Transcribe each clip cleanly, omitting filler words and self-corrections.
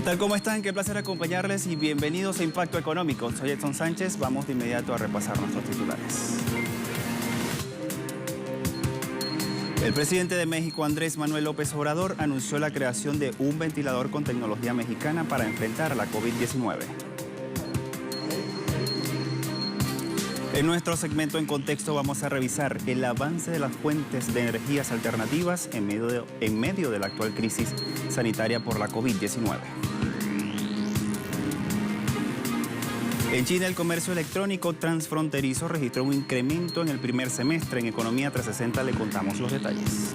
tal? ¿Cómo están? Qué placer acompañarles y bienvenidos a Impacto Económico. Soy Edson Sánchez. Vamos de inmediato a repasar nuestros titulares. El presidente de México, Andrés Manuel López Obrador, anunció la creación de un ventilador con tecnología mexicana para enfrentar la COVID-19. En nuestro segmento En Contexto vamos a revisar el avance de las fuentes de energías alternativas en medio de la actual crisis sanitaria por la COVID-19. En China, el comercio electrónico transfronterizo registró un incremento en el primer semestre. En Economía 360 le contamos los detalles.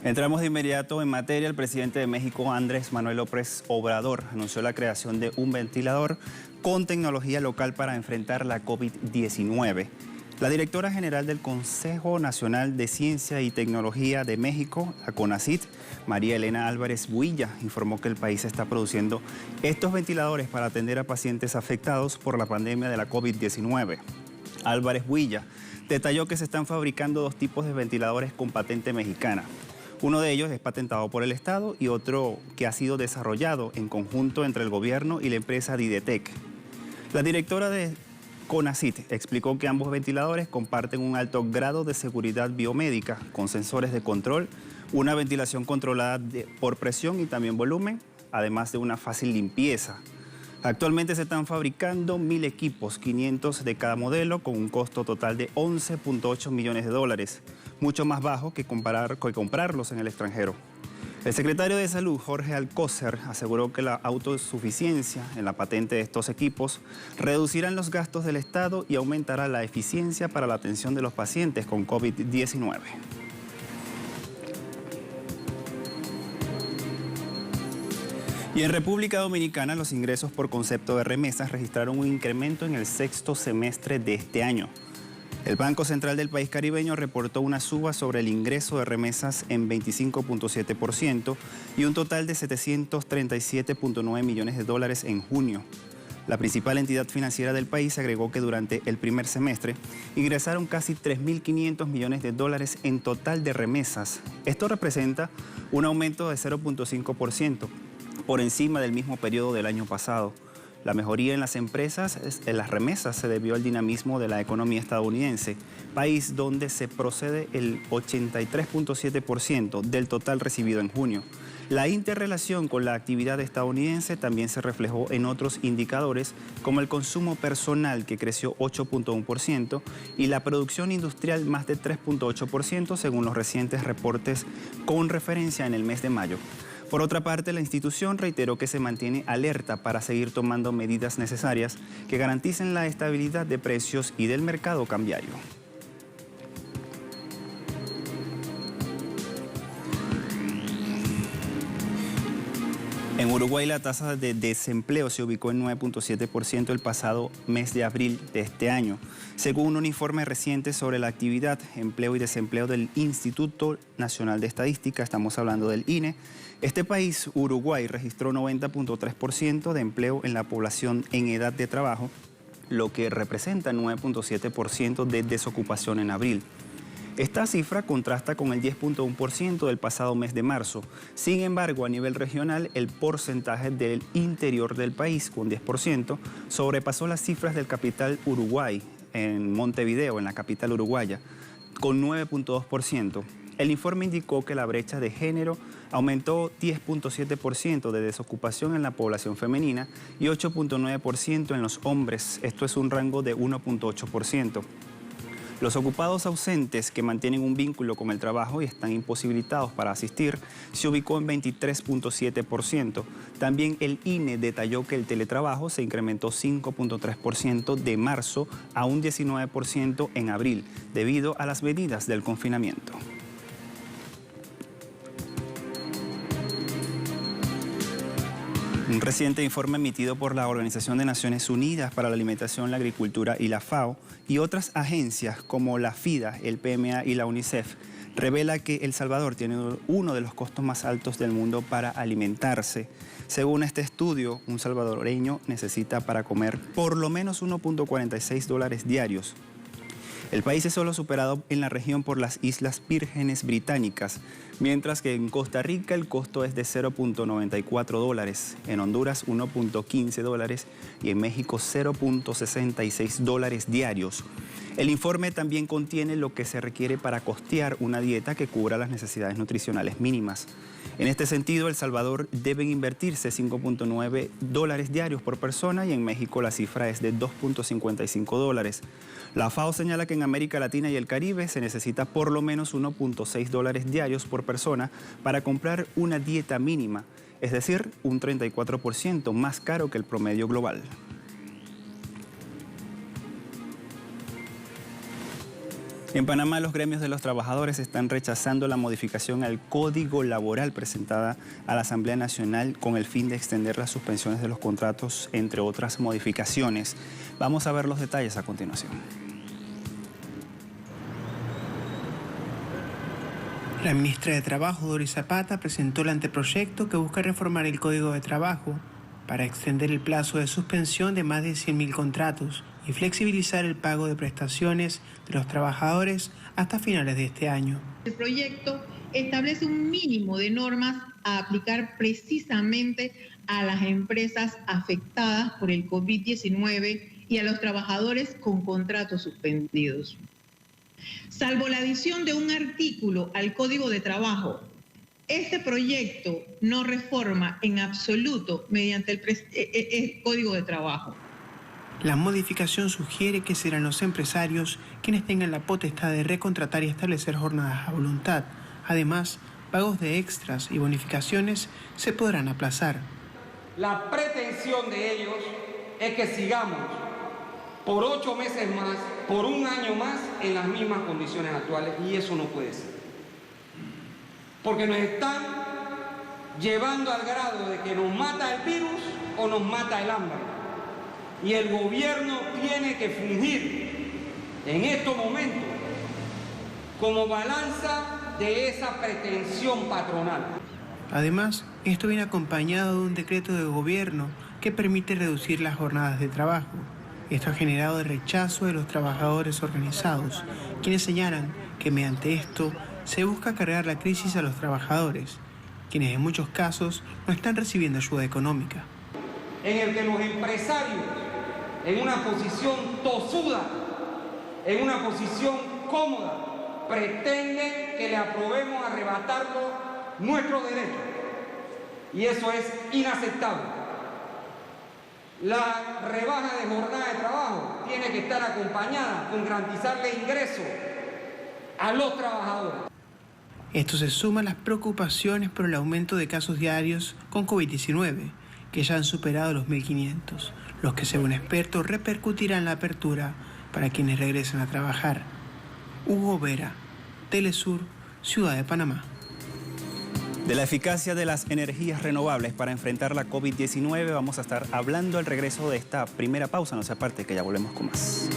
Entramos de inmediato en materia. El presidente de México, Andrés Manuel López Obrador, anunció la creación de un ventilador con tecnología local para enfrentar la COVID-19. La directora general del Consejo Nacional de Ciencia y Tecnología de México, la CONACYT, María Elena Álvarez Builla, informó que el país está produciendo estos ventiladores para atender a pacientes afectados por la pandemia de la COVID-19. Álvarez Builla detalló que se están fabricando dos tipos de ventiladores con patente mexicana. Uno de ellos es patentado por el Estado y otro que ha sido desarrollado en conjunto entre el gobierno y la empresa Didetec. La directora de CONACYT explicó que ambos ventiladores comparten un alto grado de seguridad biomédica con sensores de control, una ventilación controlada por presión y también volumen, además de una fácil limpieza. Actualmente se están fabricando 1.000 equipos, 500 de cada modelo, con un costo total de 11.8 millones de dólares, mucho más bajo que comprarlos en el extranjero. El secretario de Salud, Jorge Alcocer, aseguró que la autosuficiencia en la patente de estos equipos reducirán los gastos del Estado y aumentará la eficiencia para la atención de los pacientes con COVID-19. Y en República Dominicana, los ingresos por concepto de remesas registraron un incremento en el sexto semestre de este año. El Banco Central del país caribeño reportó una suba sobre el ingreso de remesas en 25.7% y un total de 737.9 millones de dólares en junio. La principal entidad financiera del país agregó que durante el primer semestre ingresaron casi 3.500 millones de dólares en total de remesas. Esto representa un aumento de 0.5%. por encima del mismo periodo del año pasado. La mejoría en las remesas se debió al dinamismo de la economía estadounidense, país donde se procede el 83.7% del total recibido en junio. La interrelación con la actividad estadounidense también se reflejó en otros indicadores como el consumo personal, que creció 8.1%, y la producción industrial más de 3.8% según los recientes reportes con referencia en el mes de mayo. Por otra parte, la institución reiteró que se mantiene alerta para seguir tomando medidas necesarias que garanticen la estabilidad de precios y del mercado cambiario. En Uruguay, la tasa de desempleo se ubicó en 9.7% el pasado mes de abril de este año, según un informe reciente sobre la actividad, empleo y desempleo del Instituto Nacional de Estadística. Estamos hablando del INE. Este país, Uruguay, registró 90.3% de empleo en la población en edad de trabajo, lo que representa 9.7% de desocupación en abril. Esta cifra contrasta con el 10.1% del pasado mes de marzo. Sin embargo, a nivel regional, el porcentaje del interior del país, con 10%, sobrepasó las cifras del capital Uruguay, en Montevideo, en la capital uruguaya, con 9.2%. El informe indicó que la brecha de género aumentó 10.7% de desocupación en la población femenina y 8.9% en los hombres. Esto es un rango de 1.8%. Los ocupados ausentes que mantienen un vínculo con el trabajo y están imposibilitados para asistir se ubicó en 23.7%. También el INE detalló que el teletrabajo se incrementó 5.3% de marzo a un 19% en abril, debido a las medidas del confinamiento. Un reciente informe emitido por la Organización de Naciones Unidas para la Alimentación, la Agricultura y la FAO y otras agencias como la FIDA, el PMA y la UNICEF revela que El Salvador tiene uno de los costos más altos del mundo para alimentarse. Según este estudio, un salvadoreño necesita para comer por lo menos $1.46 diarios. El país es solo superado en la región por las Islas Vírgenes Británicas, mientras que en Costa Rica el costo es de $0.94, en Honduras $1.15 y en México $0.66 diarios. El informe también contiene lo que se requiere para costear una dieta que cubra las necesidades nutricionales mínimas. En este sentido, El Salvador deben invertirse $5.9 diarios por persona y en México la cifra es de $2.55. La FAO señala que en América Latina y el Caribe se necesita por lo menos $1.6 diarios por persona para comprar una dieta mínima, es decir, un 34% más caro que el promedio global. En Panamá, los gremios de los trabajadores están rechazando la modificación al Código Laboral presentada a la Asamblea Nacional con el fin de extender las suspensiones de los contratos, entre otras modificaciones. Vamos a ver los detalles a continuación. La ministra de Trabajo, Doris Zapata, presentó el anteproyecto que busca reformar el Código de Trabajo para extender el plazo de suspensión de más de 100.000 contratos y flexibilizar el pago de prestaciones de los trabajadores hasta finales de este año. El proyecto establece un mínimo de normas a aplicar precisamente a las empresas afectadas por el COVID-19 y a los trabajadores con contratos suspendidos. Salvo la adición de un artículo al Código de Trabajo, este proyecto no reforma en absoluto mediante el Código de Trabajo. La modificación sugiere que serán los empresarios quienes tengan la potestad de recontratar y establecer jornadas a voluntad. Además, pagos de extras y bonificaciones se podrán aplazar. La pretensión de ellos es que sigamos por 8 meses más, por un año más, en las mismas condiciones actuales, y eso no puede ser. Porque nos están llevando al grado de que nos mata el virus o nos mata el hambre. Y el gobierno tiene que fungir en estos momentos como balanza de esa pretensión patronal. Además, esto viene acompañado de un decreto de gobierno que permite reducir las jornadas de trabajo. Esto ha generado el rechazo de los trabajadores organizados, quienes señalan que mediante esto se busca cargar la crisis a los trabajadores, quienes en muchos casos no están recibiendo ayuda económica. En el que los empresarios, en una posición tosuda, en una posición cómoda, pretenden que le aprobemos arrebatarlo nuestros derechos. Y eso es inaceptable. La rebaja de jornada de trabajo tiene que estar acompañada con garantizarle ingresos a los trabajadores. Esto se suma a las preocupaciones por el aumento de casos diarios con COVID-19, que ya han superado los 1.500, los que según expertos repercutirán en la apertura para quienes regresen a trabajar. Hugo Vera, Telesur, Ciudad de Panamá. De la eficacia de las energías renovables para enfrentar la COVID-19 vamos a estar hablando al regreso de esta primera pausa. No se aparte, que ya volvemos con más.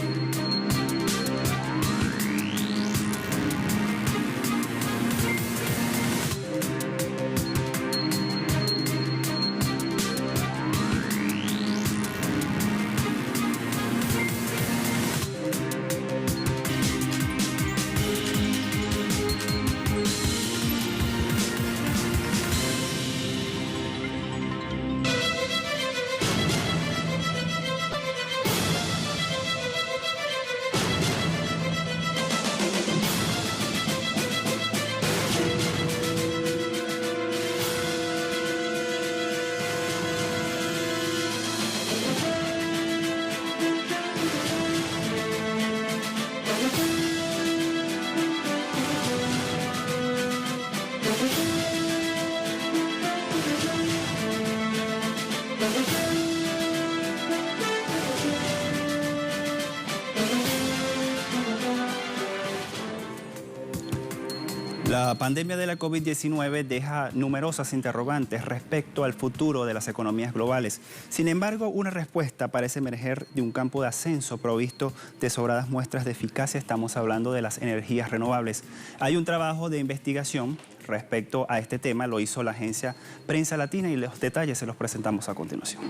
La pandemia de la COVID-19 deja numerosas interrogantes respecto al futuro de las economías globales. Sin embargo, una respuesta parece emerger de un campo de ascenso provisto de sobradas muestras de eficacia. Estamos hablando de las energías renovables. Hay un trabajo de investigación respecto a este tema, lo hizo la agencia Prensa Latina y los detalles se los presentamos a continuación.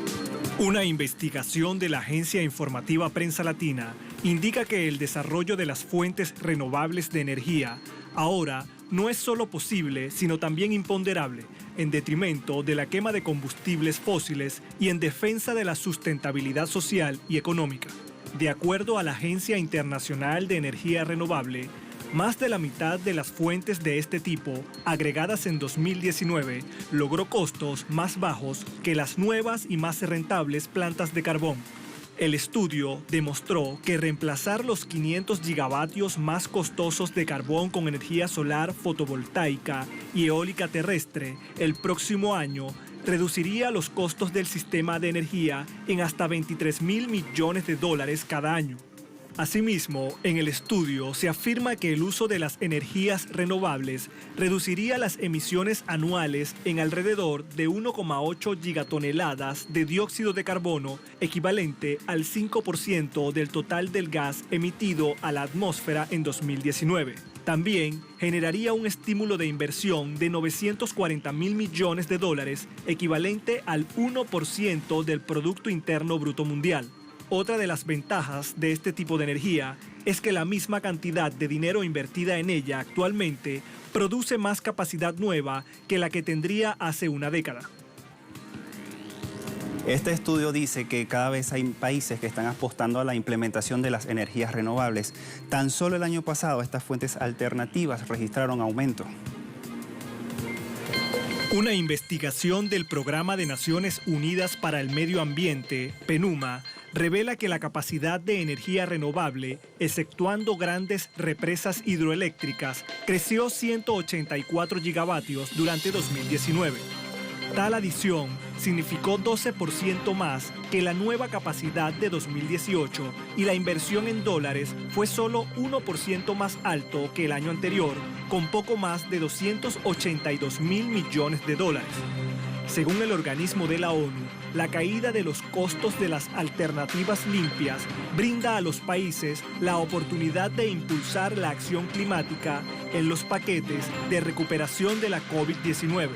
Una investigación de la agencia informativa Prensa Latina indica que el desarrollo de las fuentes renovables de energía ahora no es solo posible, sino también imponderable, en detrimento de la quema de combustibles fósiles y en defensa de la sustentabilidad social y económica. De acuerdo a la Agencia Internacional de Energía Renovable, más de la mitad de las fuentes de este tipo, agregadas en 2019, logró costos más bajos que las nuevas y más rentables plantas de carbón. El estudio demostró que reemplazar los 500 gigavatios más costosos de carbón con energía solar fotovoltaica y eólica terrestre el próximo año reduciría los costos del sistema de energía en hasta $23.000 millones cada año. Asimismo, en el estudio se afirma que el uso de las energías renovables reduciría las emisiones anuales en alrededor de 1,8 gigatoneladas de dióxido de carbono, equivalente al 5% del total del gas emitido a la atmósfera en 2019. También generaría un estímulo de inversión de $940.000 millones, equivalente al 1% del Producto Interno Bruto Mundial. Otra de las ventajas de este tipo de energía es que la misma cantidad de dinero invertida en ella actualmente produce más capacidad nueva que la que tendría hace una década. Este estudio dice que cada vez hay países que están apostando a la implementación de las energías renovables. Tan solo el año pasado estas fuentes alternativas registraron aumento. Una investigación del Programa de Naciones Unidas para el Medio Ambiente, PNUMA, revela que la capacidad de energía renovable, exceptuando grandes represas hidroeléctricas, creció 184 gigavatios durante 2019. Tal adición significó 12% más que la nueva capacidad de 2018 y la inversión en dólares fue solo 1% más alto que el año anterior, con poco más de $282.000 millones. Según el organismo de la ONU, la caída de los costos de las alternativas limpias brinda a los países la oportunidad de impulsar la acción climática en los paquetes de recuperación de la COVID-19.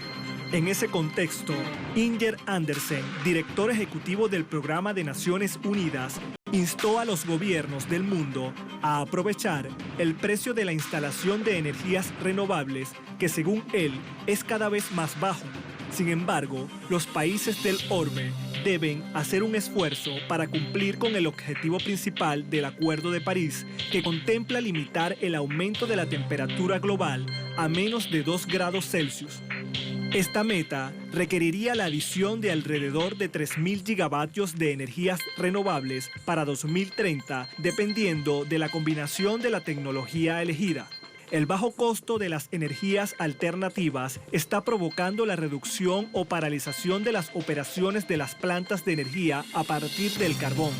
En ese contexto, Inger Andersen, director ejecutivo del Programa de Naciones Unidas, instó a los gobiernos del mundo a aprovechar el precio de la instalación de energías renovables, que según él es cada vez más bajo. Sin embargo, los países del orbe deben hacer un esfuerzo para cumplir con el objetivo principal del Acuerdo de París, que contempla limitar el aumento de la temperatura global a menos de 2 grados Celsius. Esta meta requeriría la adición de alrededor de 3.000 gigavatios de energías renovables para 2030, dependiendo de la combinación de la tecnología elegida. El bajo costo de las energías alternativas está provocando la reducción o paralización de las operaciones de las plantas de energía a partir del carbón.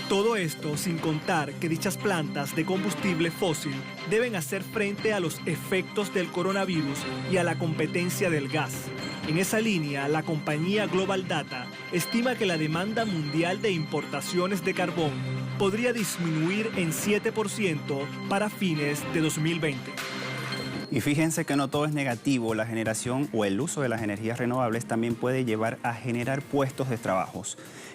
Todo esto sin contar que dichas plantas de combustible fósil deben hacer frente a los efectos del coronavirus y a la competencia del gas. En esa línea, la compañía Global Data estima que la demanda mundial de importaciones de carbón podría disminuir en 7% para fines de 2020. Y fíjense que no todo es negativo, la generación o el uso de las energías renovables también puede llevar a generar puestos de trabajo.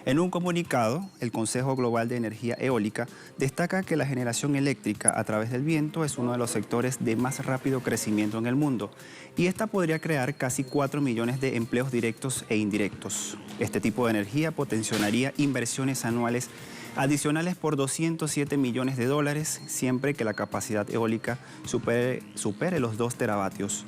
En un comunicado, el Consejo Global de Energía Eólica destaca que la generación eléctrica a través del viento es uno de los sectores de más rápido crecimiento en el mundo y esta podría crear casi 4 millones de empleos directos e indirectos. Este tipo de energía potenciaría inversiones anuales adicionales por $207 millones siempre que la capacidad eólica supere los 2 teravatios.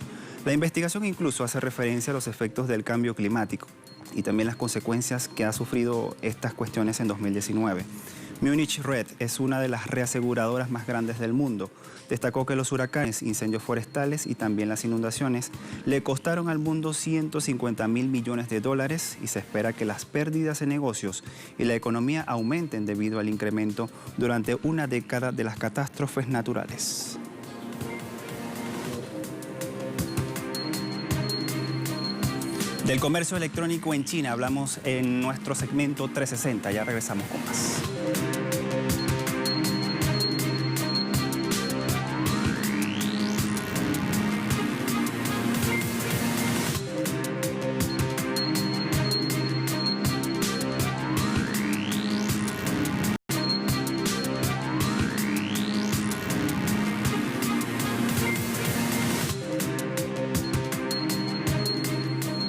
La investigación incluso hace referencia a los efectos del cambio climático y también las consecuencias que ha sufrido estas cuestiones en 2019. Munich Re es una de las reaseguradoras más grandes del mundo. Destacó que los huracanes, incendios forestales y también las inundaciones le costaron al mundo $150.000 millones y se espera que las pérdidas en negocios y la economía aumenten debido al incremento durante una década de las catástrofes naturales. Del comercio electrónico en China hablamos en nuestro segmento 360. Ya regresamos con más.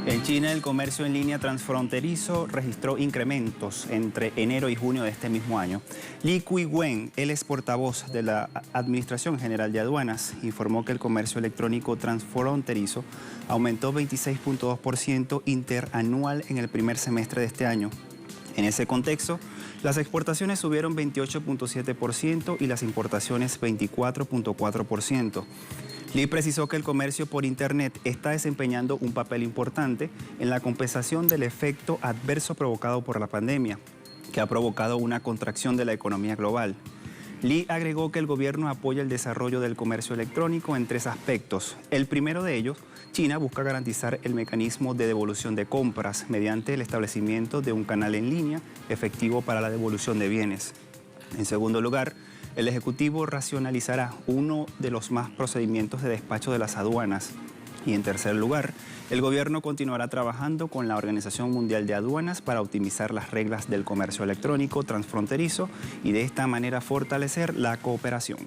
En China, el comercio en línea transfronterizo registró incrementos entre enero y junio de este mismo año. Li Qiwen, él es portavoz de la Administración General de Aduanas, informó que el comercio electrónico transfronterizo aumentó 26.2% interanual en el primer semestre de este año. En ese contexto, las exportaciones subieron 28.7% y las importaciones 24.4%. Li precisó que el comercio por Internet está desempeñando un papel importante en la compensación del efecto adverso provocado por la pandemia, que ha provocado una contracción de la economía global. Li agregó que el gobierno apoya el desarrollo del comercio electrónico en 3 aspectos. El primero de ellos, China busca garantizar el mecanismo de devolución de compras mediante el establecimiento de un canal en línea efectivo para la devolución de bienes. En segundo lugar, el Ejecutivo racionalizará uno de los más procedimientos de despacho de las aduanas. Y en tercer lugar, el gobierno continuará trabajando con la Organización Mundial de Aduanas para optimizar las reglas del comercio electrónico transfronterizo y de esta manera fortalecer la cooperación.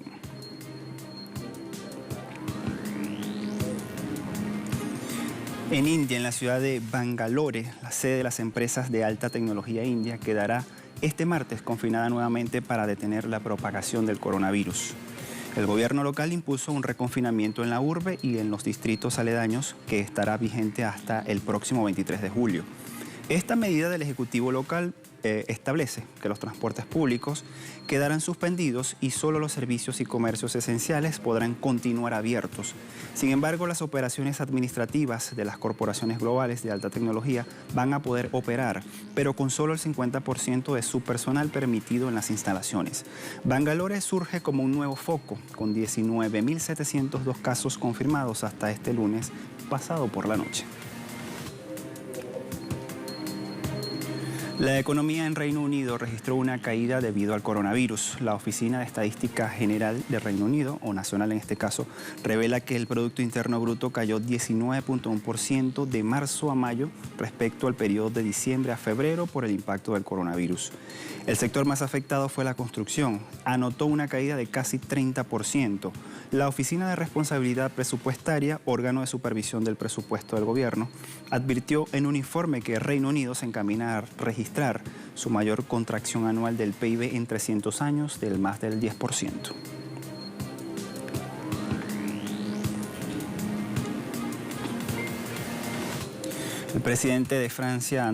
En India, en la ciudad de Bangalore, la sede de las empresas de alta tecnología india quedará este martes confinada nuevamente para detener la propagación del coronavirus. El gobierno local impuso un reconfinamiento en la urbe y en los distritos aledaños que estará vigente hasta el próximo 23 de julio. Esta medida del Ejecutivo local establece que los transportes públicos quedarán suspendidos y solo los servicios y comercios esenciales podrán continuar abiertos. Sin embargo, las operaciones administrativas de las corporaciones globales de alta tecnología van a poder operar, pero con solo el 50% de su personal permitido en las instalaciones. Bangalore surge como un nuevo foco, con 19.702 casos confirmados hasta este lunes pasado por la noche. La economía en Reino Unido registró una caída debido al coronavirus. La Oficina de Estadística General de Reino Unido, o nacional en este caso, revela que el Producto Interno Bruto cayó 19.1% de marzo a mayo respecto al periodo de diciembre a febrero por el impacto del coronavirus. El sector más afectado fue la construcción. Anotó una caída de casi 30%. La Oficina de Responsabilidad Presupuestaria, órgano de supervisión del presupuesto del gobierno, advirtió en un informe que Reino Unido se encamina a registrar su mayor contracción anual del PIB en 300 años, del más del 10%. El presidente de Francia,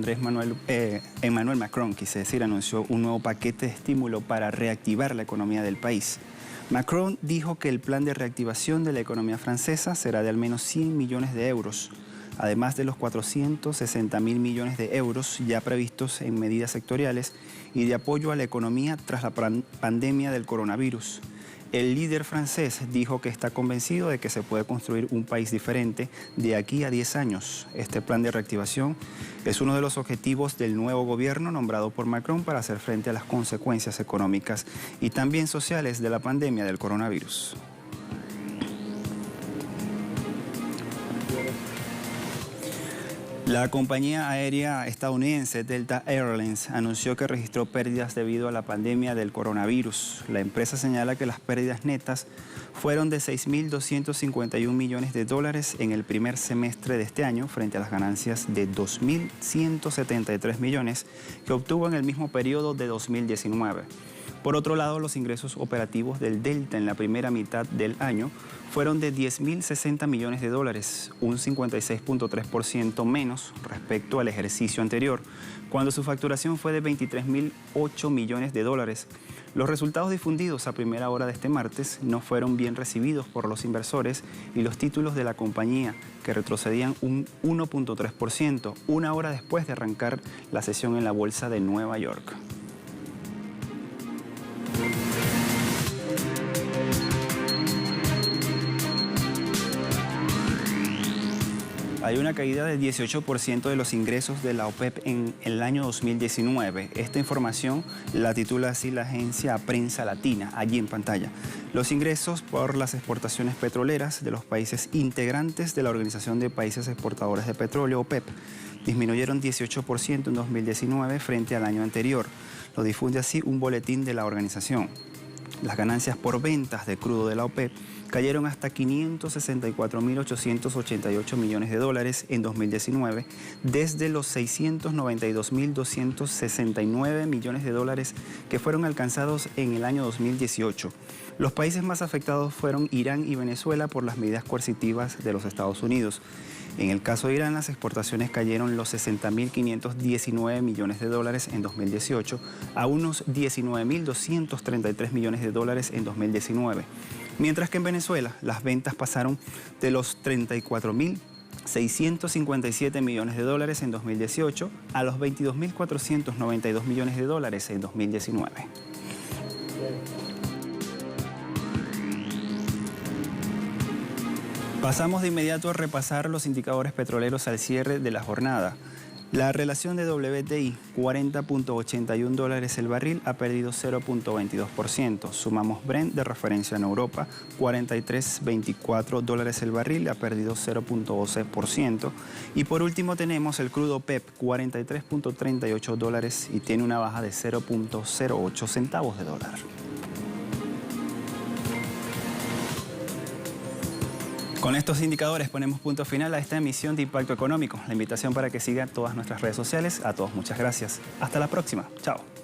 Emmanuel Macron, anunció un nuevo paquete de estímulo para reactivar la economía del país. Macron dijo que el plan de reactivación de la economía francesa será de al menos 100 millones de euros, además de los 460.000 millones de euros ya previstos en medidas sectoriales y de apoyo a la economía tras la pandemia del coronavirus. El líder francés dijo que está convencido de que se puede construir un país diferente de aquí a 10 años. Este plan de reactivación es uno de los objetivos del nuevo gobierno nombrado por Macron para hacer frente a las consecuencias económicas y también sociales de la pandemia del coronavirus. La compañía aérea estadounidense Delta Airlines anunció que registró pérdidas debido a la pandemia del coronavirus. La empresa señala que las pérdidas netas fueron de 6.251 millones de dólares en el primer semestre de este año frente a las ganancias de 2.173 millones que obtuvo en el mismo periodo de 2019. Por otro lado, los ingresos operativos del Delta en la primera mitad del año fueron de 10.060 millones de dólares, un 56.3% menos respecto al ejercicio anterior, cuando su facturación fue de 23.008 millones de dólares. Los resultados difundidos a primera hora de este martes no fueron bien recibidos por los inversores y los títulos de la compañía, que retrocedían un 1.3%, una hora después de arrancar la sesión en la Bolsa de Nueva York. hay una caída del 18% de los ingresos de la OPEP en el año 2019. Esta información la titula así la agencia Prensa Latina, allí en pantalla. Los ingresos por las exportaciones petroleras de los países integrantes de la Organización de Países Exportadores de Petróleo, OPEP, disminuyeron 18% en 2019 frente al año anterior. Lo difunde así un boletín de la organización. Las ganancias por ventas de crudo de la OPEP cayeron hasta 564.888 millones de dólares en 2019, desde los 692.269 millones de dólares que fueron alcanzados en el año 2018. Los países más afectados fueron Irán y Venezuela por las medidas coercitivas de los Estados Unidos. En el caso de Irán, las exportaciones cayeron los 60.519 millones de dólares en 2018 a unos 19.233 millones de dólares en 2019. Mientras que en Venezuela, las ventas pasaron de los 34.657 millones de dólares en 2018 a los 22.492 millones de dólares en 2019. Pasamos de inmediato a repasar los indicadores petroleros al cierre de la jornada. La relación de WTI, 40.81 dólares el barril, ha perdido 0.22%. Sumamos Brent de referencia en Europa, 43.24 dólares el barril, ha perdido 0.12%. Y por último tenemos el crudo PEP, 43.38 dólares y tiene una baja de 0.08 centavos de dólar. Con estos indicadores ponemos punto final a esta emisión de Impacto Económico. La invitación para que sigan todas nuestras redes sociales. A todos muchas gracias. Hasta la próxima. Chao.